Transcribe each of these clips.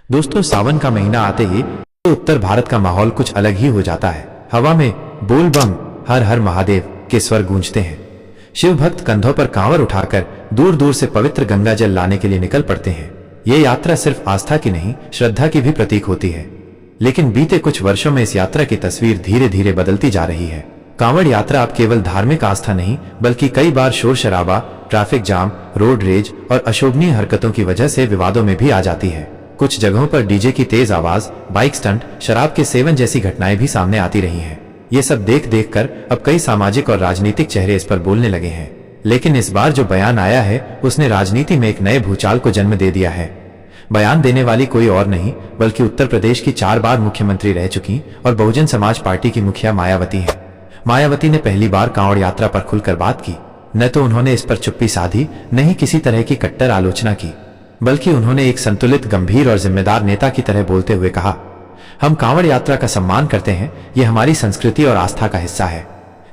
दोस्तों, सावन का महीना आते ही तो उत्तर भारत का माहौल कुछ अलग ही हो जाता है। हवा में बोल बम हर हर महादेव के स्वर गूंजते हैं। शिव भक्त कंधों पर कांवर उठाकर दूर दूर से पवित्र गंगा जल लाने के लिए निकल पड़ते हैं। ये यात्रा सिर्फ आस्था की नहीं, श्रद्धा की भी प्रतीक होती है। लेकिन बीते कुछ वर्षों में इस यात्रा की तस्वीर धीरे धीरे बदलती जा रही है। कांवड़ यात्रा अब केवल धार्मिक आस्था नहीं, बल्कि कई बार शोर शराबा, ट्रैफिक जाम, रोड रेज और अशोभनीय हरकतों की वजह से विवादों में भी आ जाती है। कुछ जगहों पर डीजे की तेज आवाज, बाइक स्टंट, शराब के सेवन जैसी घटनाएं भी सामने आती रही हैं। ये सब देख देख कर अब कई सामाजिक और राजनीतिक चेहरे इस पर बोलने लगे हैं। लेकिन इस बार जो बयान आया है उसने राजनीति में एक नए भूचाल को जन्म दे दिया है। बयान देने वाली कोई और नहीं बल्कि उत्तर प्रदेश की 4 बार मुख्यमंत्री रह चुकी और बहुजन समाज पार्टी की मुखिया मायावती है। मायावती ने पहली बार कांवड़ यात्रा पर खुलकर बात की। न तो उन्होंने इस पर चुप्पी साधी, न ही किसी तरह की कट्टर आलोचना की, बल्कि उन्होंने एक संतुलित, गंभीर और जिम्मेदार नेता की तरह बोलते हुए कहा, हम कांवड़ यात्रा का सम्मान करते हैं, ये हमारी संस्कृति और आस्था का हिस्सा है।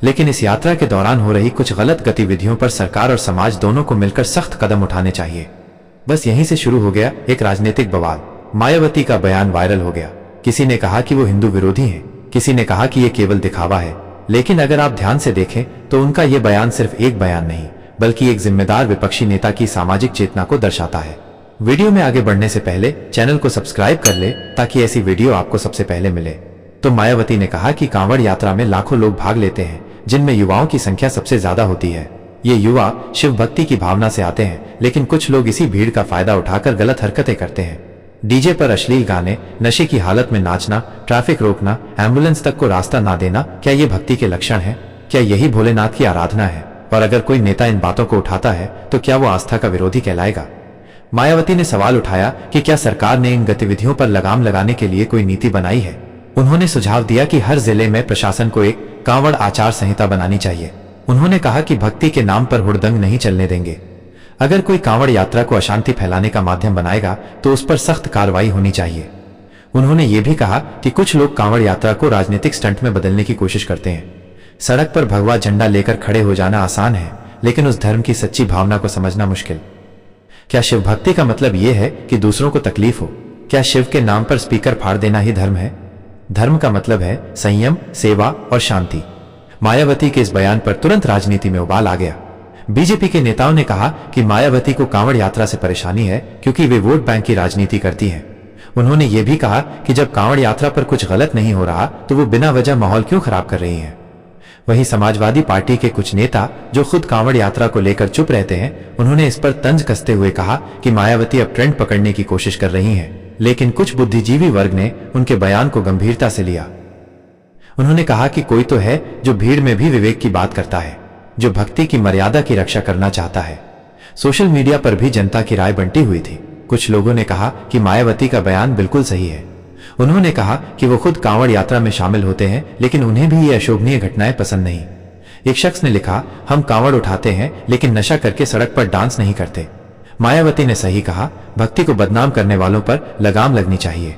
लेकिन इस यात्रा के दौरान हो रही कुछ गलत गतिविधियों पर सरकार और समाज दोनों को मिलकर सख्त कदम उठाने चाहिए। बस यहीं से शुरू हो गया एक राजनीतिक बवाल। मायावती का बयान वायरल हो गया। किसी ने कहा कि वो हिंदू विरोधी हैं, किसी ने कहा कि ये केवल दिखावा है। लेकिन अगर आप ध्यान से देखें तो उनका ये बयान सिर्फ एक बयान नहीं, बल्कि एक जिम्मेदार विपक्षी नेता की सामाजिक चेतना को दर्शाता है। वीडियो में आगे बढ़ने से पहले चैनल को सब्सक्राइब कर ले ताकि ऐसी वीडियो आपको सबसे पहले मिले। तो मायावती ने कहा कि कांवड़ यात्रा में लाखों लोग भाग लेते हैं, जिनमें युवाओं की संख्या सबसे ज्यादा होती है। ये युवा शिव भक्ति की भावना से आते हैं, लेकिन कुछ लोग इसी भीड़ का फायदा उठाकर गलत हरकतें करते हैं। डीजे पर अश्लील गाने, नशे की हालत में नाचना, ट्रैफिक रोकना, एम्बुलेंस तक को रास्ता ना देना, क्या ये भक्ति के लक्षण है? क्या यही भोलेनाथ की आराधना है? और अगर कोई नेता इन बातों को उठाता है तो क्या वो आस्था का विरोधी कहलाएगा? मायावती ने सवाल उठाया कि क्या सरकार ने इन गतिविधियों पर लगाम लगाने के लिए कोई नीति बनाई है। उन्होंने सुझाव दिया कि हर जिले में प्रशासन को एक कांवड़ आचार संहिता बनानी चाहिए। उन्होंने कहा कि भक्ति के नाम पर हुड़दंग नहीं चलने देंगे। अगर कोई कांवड़ यात्रा को अशांति फैलाने का माध्यम बनाएगा तो उस पर सख्त कार्रवाई होनी चाहिए। उन्होंने ये भी कहा कि कुछ लोग कांवड़ यात्रा को राजनीतिक स्टंट में बदलने की कोशिश करते हैं। सड़क पर भगवा झंडा लेकर खड़े हो जाना आसान है, लेकिन उस धर्म की सच्ची भावना को समझना मुश्किल। क्या शिव भक्ति का मतलब यह है कि दूसरों को तकलीफ हो? क्या शिव के नाम पर स्पीकर फाड़ देना ही धर्म है? धर्म का मतलब है संयम, सेवा और शांति। मायावती के इस बयान पर तुरंत राजनीति में उबाल आ गया। बीजेपी के नेताओं ने कहा कि मायावती को कांवड़ यात्रा से परेशानी है क्योंकि वे वोट बैंक की राजनीति करती हैं। उन्होंने ये भी कहा कि जब कांवड़ यात्रा पर कुछ गलत नहीं हो रहा तो वो बिना वजह माहौल क्यों खराब कर रही हैं। वहीं समाजवादी पार्टी के कुछ नेता जो खुद कांवड़ यात्रा को लेकर चुप रहते हैं, उन्होंने इस पर तंज कसते हुए कहा कि मायावती अब ट्रेंड पकड़ने की कोशिश कर रही हैं। लेकिन कुछ बुद्धिजीवी वर्ग ने उनके बयान को गंभीरता से लिया। उन्होंने कहा कि कोई तो है जो भीड़ में भी विवेक की बात करता है, जो भक्ति की मर्यादा की रक्षा करना चाहता है। सोशल मीडिया पर भी जनता की राय बंटी हुई थी। कुछ लोगों ने कहा कि मायावती का बयान बिल्कुल सही है। उन्होंने कहा कि वो खुद कांवड़ यात्रा में शामिल होते हैं, लेकिन उन्हें भी ये अशोभनीय घटनाएं पसंद नहीं। एक शख्स ने लिखा, हम कांवड़ उठाते हैं लेकिन नशा करके सड़क पर डांस नहीं करते। मायावती ने सही कहा, भक्ति को बदनाम करने वालों पर लगाम लगनी चाहिए।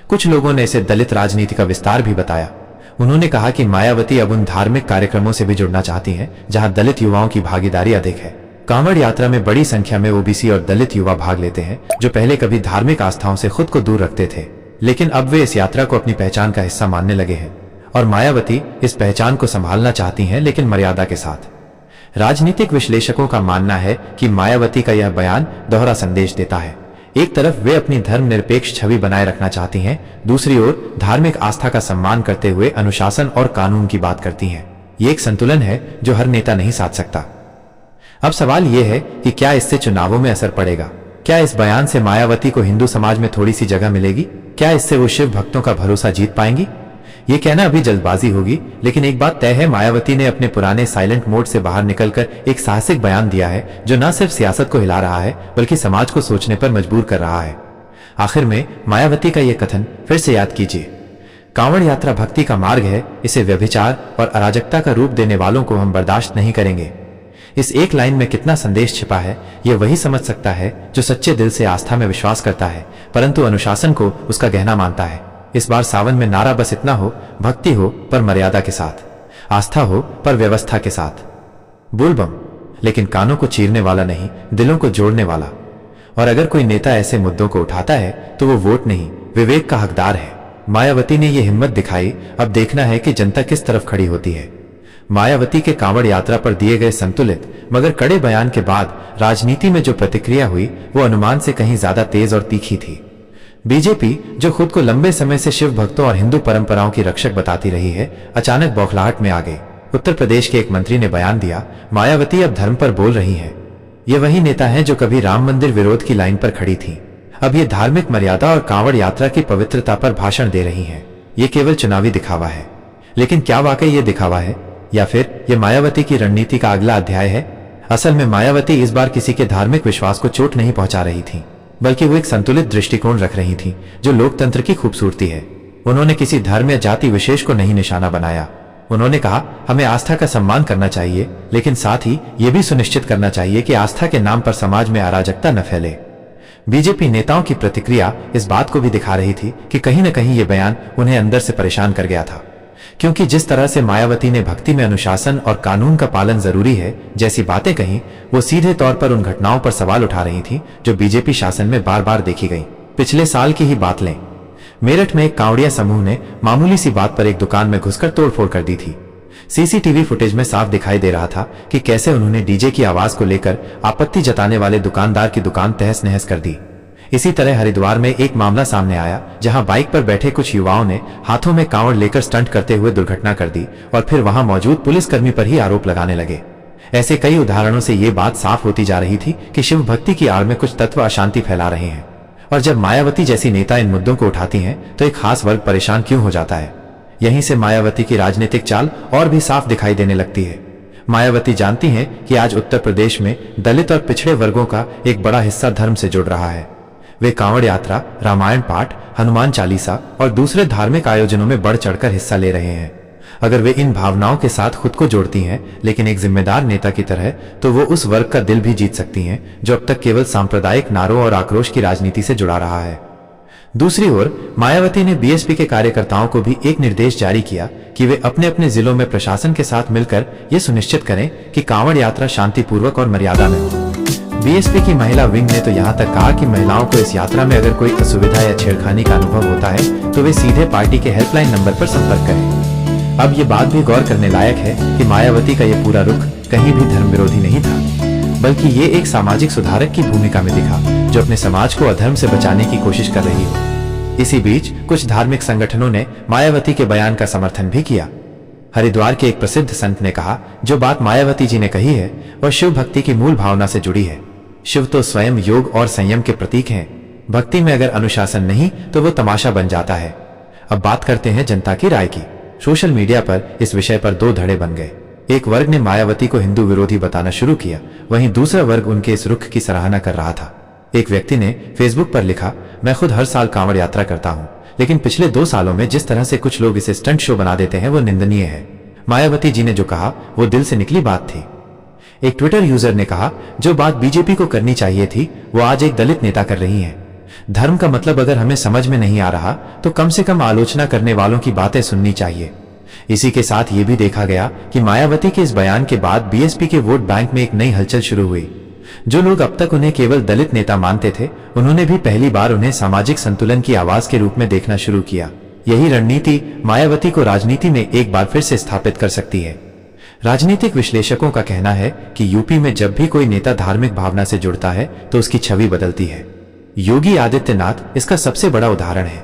कुछ लोगों ने इसे दलित राजनीति का विस्तार भी बताया। उन्होंने कहा कि मायावती अब उन धार्मिक कार्यक्रमों से भी जुड़ना चाहती हैं जहां दलित युवाओं की भागीदारी अधिक है। कांवड़ यात्रा में बड़ी संख्या में ओबीसी और दलित युवा भाग लेते हैं, जो पहले कभी धार्मिक आस्थाओं से खुद को दूर रखते थे, लेकिन अब वे इस यात्रा को अपनी पहचान का हिस्सा मानने लगे हैं। और मायावती इस पहचान को संभालना चाहती हैं, लेकिन मर्यादा के साथ। राजनीतिक विश्लेषकों का मानना है कि मायावती का यह बयान दोहरा संदेश देता है। एक तरफ वे अपनी धर्मनिरपेक्ष छवि बनाए रखना चाहती हैं, दूसरी ओर धार्मिक आस्था का सम्मान करते हुए अनुशासन और कानून की बात करती हैं। ये एक संतुलन है जो हर नेता नहीं साध सकता। अब सवाल यह है कि क्या इससे चुनावों में असर पड़ेगा? क्या इस बयान से मायावती को हिंदू समाज में थोड़ी सी जगह मिलेगी? क्या इससे वो शिव भक्तों का भरोसा जीत पाएंगी? ये कहना अभी जल्दबाजी होगी, लेकिन एक बात तय है, मायावती ने अपने पुराने साइलेंट मोड से बाहर निकलकर एक साहसिक बयान दिया है जो न सिर्फ सियासत को हिला रहा है बल्कि समाज को सोचने पर मजबूर कर रहा है। आखिर में मायावती का यह कथन फिर से याद कीजिए, कांवड़ यात्रा भक्ति का मार्ग है, इसे व्यभिचार और अराजकता का रूप देने वालों को हम बर्दाश्त नहीं करेंगे। इस एक लाइन में कितना संदेश छिपा है, यह वही समझ सकता है जो सच्चे दिल से आस्था में विश्वास करता है, परंतु अनुशासन को उसका गहना मानता है। इस बार सावन में नारा बस इतना हो, भक्ति हो पर मर्यादा के साथ, आस्था हो पर व्यवस्था के साथ। बोल बम, लेकिन कानों को चीरने वाला नहीं, दिलों को जोड़ने वाला। और अगर कोई नेता ऐसे मुद्दों को उठाता है तो वो वोट नहीं, विवेक का हकदार है। मायावती ने ये हिम्मत दिखाई, अब देखना है कि जनता किस तरफ खड़ी होती है। मायावती के कांवड़ यात्रा पर दिए गए संतुलित मगर कड़े बयान के बाद राजनीति में जो प्रतिक्रिया हुई वो अनुमान से कहीं ज्यादा तेज और तीखी थी। बीजेपी, जो खुद को लंबे समय से शिव भक्तों और हिंदू परंपराओं की रक्षक बताती रही है, अचानक बौखलाहट में आ गई। उत्तर प्रदेश के एक मंत्री ने बयान दिया, मायावती अब धर्म पर बोल रही हैं। ये वही नेता हैं जो कभी राम मंदिर विरोध की लाइन पर खड़ी थी, अब ये धार्मिक मर्यादा और कांवड़ यात्रा की पवित्रता पर भाषण दे रही हैं। ये केवल चुनावी दिखावा है, लेकिन क्या वाकई ये दिखावा है या फिर ये मायावती की रणनीति का अगला अध्याय है? असल में मायावती इस बार किसी के धार्मिक विश्वास को चोट नहीं पहुंचा रही थी, बल्कि वो एक संतुलित दृष्टिकोण रख रही थी जो लोकतंत्र की खूबसूरती है। उन्होंने किसी धर्म या जाति विशेष को नहीं निशाना बनाया। उन्होंने कहा, हमें आस्था का सम्मान करना चाहिए, लेकिन साथ ही ये भी सुनिश्चित करना चाहिए कि आस्था के नाम पर समाज में अराजकता न फैले। बीजेपी नेताओं की प्रतिक्रिया इस बात को भी दिखा रही थी कि कहीं न कहीं ये बयान उन्हें अंदर से परेशान कर गया था, क्योंकि जिस तरह से मायावती ने भक्ति में अनुशासन और कानून का पालन जरूरी है जैसी बातें कहीं, वो सीधे तौर पर उन घटनाओं पर सवाल उठा रही थी जो बीजेपी शासन में बार बार देखी गई। पिछले साल की ही बात लें, मेरठ में एक कांवड़िया समूह ने मामूली सी बात पर एक दुकान में घुसकर तोड़फोड़ कर दी थी। सीसीटीवी फुटेज में साफ दिखाई दे रहा था कि कैसे उन्होंने डीजे की आवाज को लेकर आपत्ति जताने वाले दुकानदार की दुकान तहस नहस कर दी। इसी तरह हरिद्वार में एक मामला सामने आया जहां बाइक पर बैठे कुछ युवाओं ने हाथों में कांवड़ लेकर स्टंट करते हुए दुर्घटना कर दी और फिर वहां मौजूद पुलिसकर्मी पर ही आरोप लगाने लगे। ऐसे कई उदाहरणों से ये बात साफ होती जा रही थी कि शिव भक्ति की आड़ में कुछ तत्व अशांति फैला रहे हैं, और जब मायावती जैसी नेता इन मुद्दों को उठाती हैं तो एक खास वर्ग परेशान क्यों हो जाता है। यहीं से मायावती की राजनीतिक चाल और भी साफ दिखाई देने लगती है। मायावती जानती हैं कि आज उत्तर प्रदेश में दलित और पिछड़े वर्गों का एक बड़ा हिस्सा धर्म से जुड़ रहा है। वे कांवड़ यात्रा, रामायण पाठ, हनुमान चालीसा और दूसरे धार्मिक आयोजनों में बढ़ चढ़कर हिस्सा ले रहे हैं। अगर वे इन भावनाओं के साथ खुद को जोड़ती हैं, लेकिन एक जिम्मेदार नेता की तरह, तो वो उस वर्ग का दिल भी जीत सकती हैं जो अब तक केवल सांप्रदायिक नारों और आक्रोश की राजनीति से जुड़ा रहा है। दूसरी ओर मायावती ने बीएसपी के कार्यकर्ताओं को भी एक निर्देश जारी किया कि वे अपने अपने जिलों में प्रशासन के साथ मिलकर ये सुनिश्चित करें कि कांवड़ यात्रा शांतिपूर्वक और मर्यादा में हो। बीएसपी की महिला विंग ने तो यहाँ तक कहा कि महिलाओं को इस यात्रा में अगर कोई असुविधा या छेड़खानी का अनुभव होता है तो वे सीधे पार्टी के हेल्पलाइन नंबर पर संपर्क करें। अब ये बात भी गौर करने लायक है कि मायावती का ये पूरा रुख कहीं भी धर्म विरोधी नहीं था, बल्कि ये एक सामाजिक सुधारक की भूमिका में दिखा जो अपने समाज को अधर्म से बचाने की कोशिश कर रही हो। इसी बीच कुछ धार्मिक संगठनों ने मायावती के बयान का समर्थन भी किया। हरिद्वार के एक प्रसिद्ध संत ने कहा, जो बात मायावती जी ने कही है वह शिव भक्ति की मूल भावना से जुड़ी है। शिव तो स्वयं योग और संयम के प्रतीक हैं। भक्ति में अगर अनुशासन नहीं तो वो तमाशा बन जाता है। अब बात करते हैं जनता की राय की। सोशल मीडिया पर इस विषय पर दो धड़े बन गए। एक वर्ग ने मायावती को हिंदू विरोधी बताना शुरू किया, वहीं दूसरा वर्ग उनके इस रुख की सराहना कर रहा था। एक व्यक्ति ने फेसबुक पर लिखा, मैं खुद हर साल कांवड़ यात्रा करता हूं, लेकिन पिछले 2 सालों में जिस तरह से कुछ लोग इसे स्टंट शो बना देते हैं वो निंदनीय है। मायावती जी ने जो कहा वो दिल से निकली बात थी। एक ट्विटर यूजर ने कहा, जो बात बीजेपी को करनी चाहिए थी वो आज एक दलित नेता कर रही हैं। धर्म का मतलब अगर हमें समझ में नहीं आ रहा तो कम से कम आलोचना करने वालों की बातें सुननी चाहिए। इसी के साथ ये भी देखा गया कि मायावती के इस बयान के बाद बीएसपी के वोट बैंक में एक नई हलचल शुरू हुई। जो लोग अब तक उन्हें केवल दलित नेता मानते थे, उन्होंने भी पहली बार उन्हें सामाजिक संतुलन की आवाज के रूप में देखना शुरू किया। यही रणनीति मायावती को राजनीति में एक बार फिर से स्थापित कर सकती है। राजनीतिक विश्लेषकों का कहना है कि यूपी में जब भी कोई नेता धार्मिक भावना से जुड़ता है तो उसकी छवि बदलती है। योगी आदित्यनाथ इसका सबसे बड़ा उदाहरण है।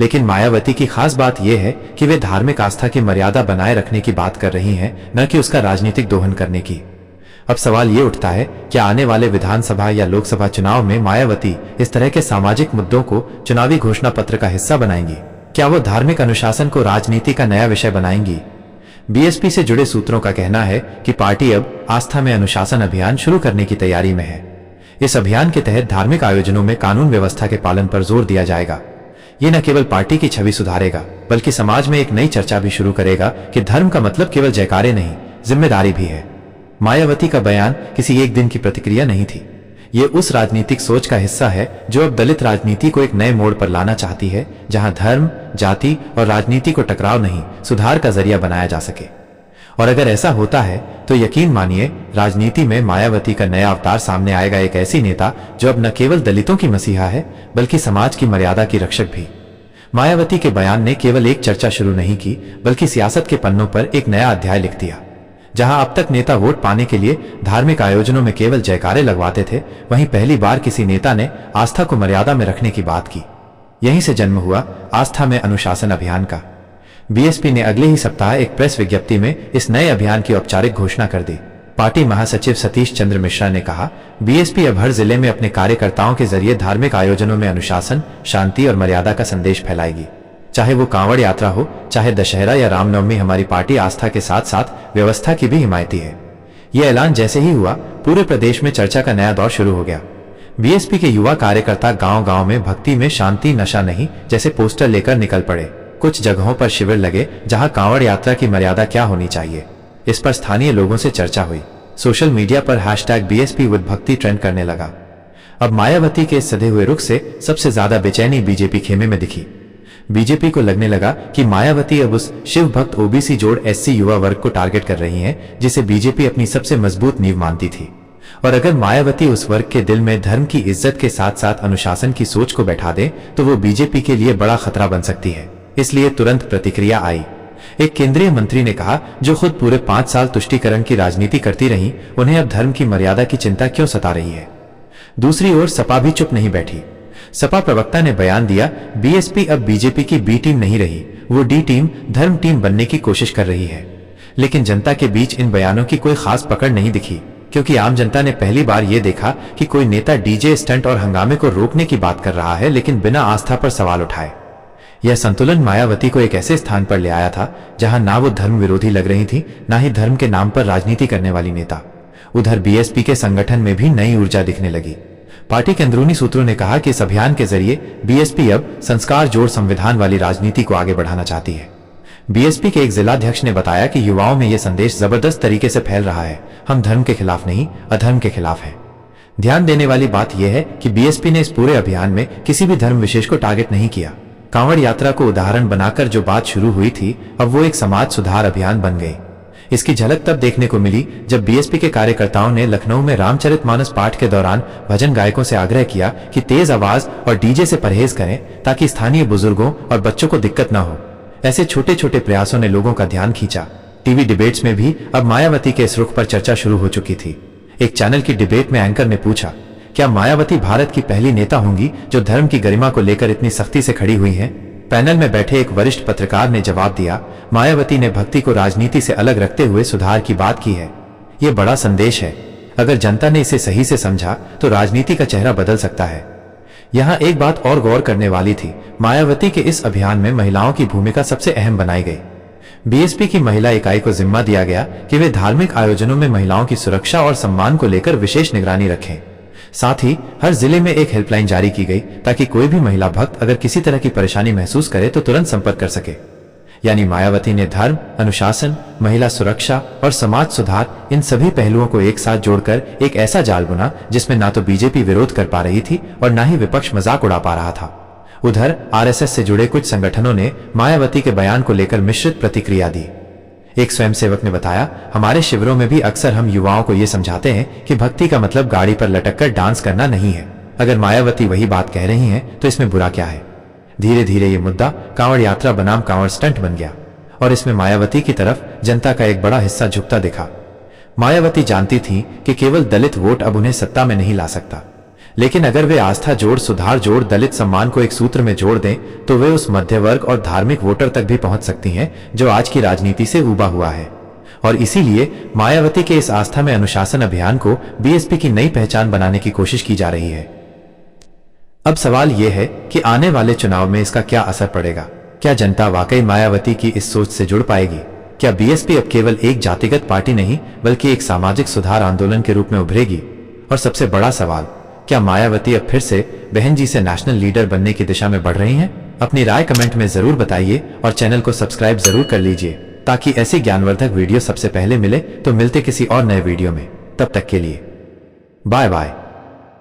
लेकिन मायावती की खास बात यह है कि वे धार्मिक आस्था की मर्यादा बनाए रखने की बात कर रही हैं, न कि उसका राजनीतिक दोहन करने की। अब सवाल ये उठता है, क्या आने वाले विधानसभा या लोकसभा चुनाव में मायावती इस तरह के सामाजिक मुद्दों को चुनावी घोषणा पत्र का हिस्सा बनाएंगी? क्या वो धार्मिक अनुशासन को राजनीति का नया विषय बनाएंगी? बीएसपी से जुड़े सूत्रों का कहना है कि पार्टी अब आस्था में अनुशासन अभियान शुरू करने की तैयारी में है। इस अभियान के तहत धार्मिक आयोजनों में कानून व्यवस्था के पालन पर जोर दिया जाएगा। ये न केवल पार्टी की छवि सुधारेगा, बल्कि समाज में एक नई चर्चा भी शुरू करेगा कि धर्म का मतलब केवल जयकारे नहीं, जिम्मेदारी भी है। मायावती का बयान किसी एक दिन की प्रतिक्रिया नहीं थी। ये उस राजनीतिक सोच का हिस्सा है जो अब दलित राजनीति को एक नए मोड़ पर लाना चाहती है, जहां धर्म, जाति और राजनीति को टकराव नहीं, सुधार का जरिया बनाया जा सके। और अगर ऐसा होता है तो यकीन मानिए राजनीति में मायावती का नया अवतार सामने आएगा, एक ऐसी नेता जो अब न केवल दलितों की मसीहा है बल्कि समाज की मर्यादा की रक्षक भी। मायावती के बयान ने केवल एक चर्चा शुरू नहीं की बल्कि सियासत के पन्नों पर एक नया अध्याय लिख दिया। जहां अब तक नेता वोट पाने के लिए धार्मिक आयोजनों में केवल जयकारे लगवाते थे, वहीं पहली बार किसी नेता ने आस्था को मर्यादा में रखने की बात की। यहीं से जन्म हुआ आस्था में अनुशासन अभियान का। बीएसपी ने अगले ही सप्ताह एक प्रेस विज्ञप्ति में इस नए अभियान की औपचारिक घोषणा कर दी। पार्टी महासचिव सतीश चंद्र मिश्रा ने कहा, बीएसपी अब हर जिले में अपने कार्यकर्ताओं के जरिए धार्मिक आयोजनों में अनुशासन, शांति और मर्यादा का संदेश फैलाएगी। चाहे वो कांवड़ यात्रा हो, चाहे दशहरा या रामनवमी, हमारी पार्टी आस्था के साथ साथ व्यवस्था की भी हिमायती है। यह ऐलान जैसे ही हुआ, पूरे प्रदेश में चर्चा का नया दौर शुरू हो गया। बीएसपी के युवा कार्यकर्ता गांव-गांव में भक्ति में शांति नशा नहीं जैसे पोस्टर लेकर निकल पड़े। कुछ जगहों पर शिविर लगे जहां कांवड़ यात्रा की मर्यादा क्या होनी चाहिए, इस पर स्थानीय लोगों से चर्चा हुई। सोशल मीडिया पर #BSP विद भक्ति ट्रेंड करने लगा। अब मायावती के सधे हुए रुख से सबसे ज्यादा बेचैनी बीजेपी खेमे में दिखी। बीजेपी को लगने लगा कि मायावती अब उस शिव भक्त ओबीसी जोड़ SC युवा वर्ग को टारगेट कर रही हैं जिसे बीजेपी अपनी सबसे मजबूत नींव मानती थी। और अगर मायावती उस वर्ग के दिल में धर्म की इज्जत के साथ साथ अनुशासन की सोच को बैठा दे तो वो बीजेपी के लिए बड़ा खतरा बन सकती है। इसलिए तुरंत प्रतिक्रिया आई। एक केंद्रीय मंत्री ने कहा, जो खुद पूरे 5 साल तुष्टीकरण की राजनीति करती रही, उन्हें अब धर्म की मर्यादा की चिंता क्यों सता रही है। दूसरी ओर सपा भी चुप नहीं बैठी। सपा प्रवक्ता ने बयान दिया, बीएसपी अब बीजेपी की बी टीम नहीं रही, वो डी टीम, धर्म टीम बनने की कोशिश कर रही है। लेकिन जनता के बीच इन बयानों की कोई खास पकड़ नहीं दिखी, क्योंकि आम जनता ने पहली बार ये देखा कि कोई नेता डीजे स्टंट और हंगामे को रोकने की बात कर रहा है लेकिन बिना आस्था पर सवाल उठाए। यह संतुलन मायावती को एक ऐसे स्थान पर ले आया था जहां ना वो धर्म विरोधी लग रही थी, ना ही धर्म के नाम पर राजनीति करने वाली नेता। उधर बीएसपी के संगठन में भी नई ऊर्जा दिखने लगी। पार्टी के अंदरूनी सूत्रों ने कहा कि इस अभियान के जरिए बीएसपी अब संस्कार जोड़ संविधान वाली राजनीति को आगे बढ़ाना चाहती है। बीएसपी के एक जिलाध्यक्ष ने बताया कि युवाओं में यह संदेश जबरदस्त तरीके से फैल रहा है, हम धर्म के खिलाफ नहीं, अधर्म के खिलाफ हैं। ध्यान देने वाली बात यह है कि बीएसपी ने इस पूरे अभियान में किसी भी धर्म विशेष को टारगेट नहीं किया। कांवड़ यात्रा को उदाहरण बनाकर जो बात शुरू हुई थी, अब वो एक समाज सुधार अभियान बन गई। इसकी झलक तब देखने को मिली जब बीएसपी के कार्यकर्ताओं ने लखनऊ में रामचरितमानस पाठ के दौरान भजन गायकों से आग्रह किया कि तेज आवाज और डीजे से परहेज करें ताकि स्थानीय बुजुर्गों और बच्चों को दिक्कत न हो। ऐसे छोटे छोटे प्रयासों ने लोगों का ध्यान खींचा। टीवी डिबेट्स में भी अब मायावती के इस रुख पर चर्चा शुरू हो चुकी थी। एक चैनल की डिबेट में एंकर ने पूछा, क्या मायावती भारत की पहली नेता होंगी जो धर्म की गरिमा को लेकर इतनी सख्ती से खड़ी हुई हैं? पैनल में बैठे एक वरिष्ठ पत्रकार ने जवाब दिया, मायावती ने भक्ति को राजनीति से अलग रखते हुए सुधार की बात की है। ये बड़ा संदेश है। अगर जनता ने इसे सही से समझा तो राजनीति का चेहरा बदल सकता है। यहाँ एक बात और गौर करने वाली थी, मायावती के इस अभियान में महिलाओं की भूमिका सबसे अहम बनाई गई। बीएसपी की महिला इकाई को जिम्मा दिया गया कि वे धार्मिक आयोजनों में महिलाओं की सुरक्षा और सम्मान को लेकर विशेष निगरानी रखें। साथ ही हर जिले में एक हेल्पलाइन जारी की गई ताकि कोई भी महिला भक्त अगर किसी तरह की परेशानी महसूस करे तो तुरंत संपर्क कर सके। यानी मायावती ने धर्म, अनुशासन, महिला सुरक्षा और समाज सुधार, इन सभी पहलुओं को एक साथ जोड़कर एक ऐसा जाल बुना जिसमें ना तो बीजेपी विरोध कर पा रही थी और ना ही विपक्ष मजाक उड़ा पा रहा था। उधर आरएसएस से जुड़े कुछ संगठनों ने मायावती के बयान को लेकर मिश्रित प्रतिक्रिया दी। एक स्वयंसेवक ने बताया, हमारे शिविरों में भी अक्सर हम युवाओं को ये समझाते हैं कि भक्ति का मतलब गाड़ी पर लटककर डांस करना नहीं है। अगर मायावती वही बात कह रही हैं तो इसमें बुरा क्या है। धीरे धीरे ये मुद्दा कांवड़ यात्रा बनाम कांवड़ स्टंट बन गया और इसमें मायावती की तरफ जनता का एक बड़ा हिस्सा झुकता दिखा। मायावती जानती थी कि केवल दलित वोट अब उन्हें सत्ता में नहीं ला सकता, लेकिन अगर वे आस्था जोड़, सुधार जोड़, दलित सम्मान को एक सूत्र में जोड़ दें तो वे उस मध्य वर्ग और धार्मिक वोटर तक भी पहुंच सकती हैं जो आज की राजनीति से उबा हुआ है। और इसीलिए मायावती के इस आस्था में अनुशासन अभियान को बीएसपी की नई पहचान बनाने की कोशिश की जा रही है। अब सवाल यह है कि आने वाले चुनाव में इसका क्या असर पड़ेगा। क्या जनता वाकई मायावती की इस सोच से जुड़ पाएगी? क्या बीएसपी अब केवल एक जातिगत पार्टी नहीं बल्कि एक सामाजिक सुधार आंदोलन के रूप में उभरेगी? और सबसे बड़ा सवाल, क्या मायावती अब फिर से बहन जी से नेशनल लीडर बनने की दिशा में बढ़ रही हैं? अपनी राय कमेंट में जरूर बताइए और चैनल को सब्सक्राइब जरूर कर लीजिए ताकि ऐसी ज्ञानवर्धक वीडियो सबसे पहले मिले। तो मिलते किसी और नए वीडियो में, तब तक के लिए बाय बाय।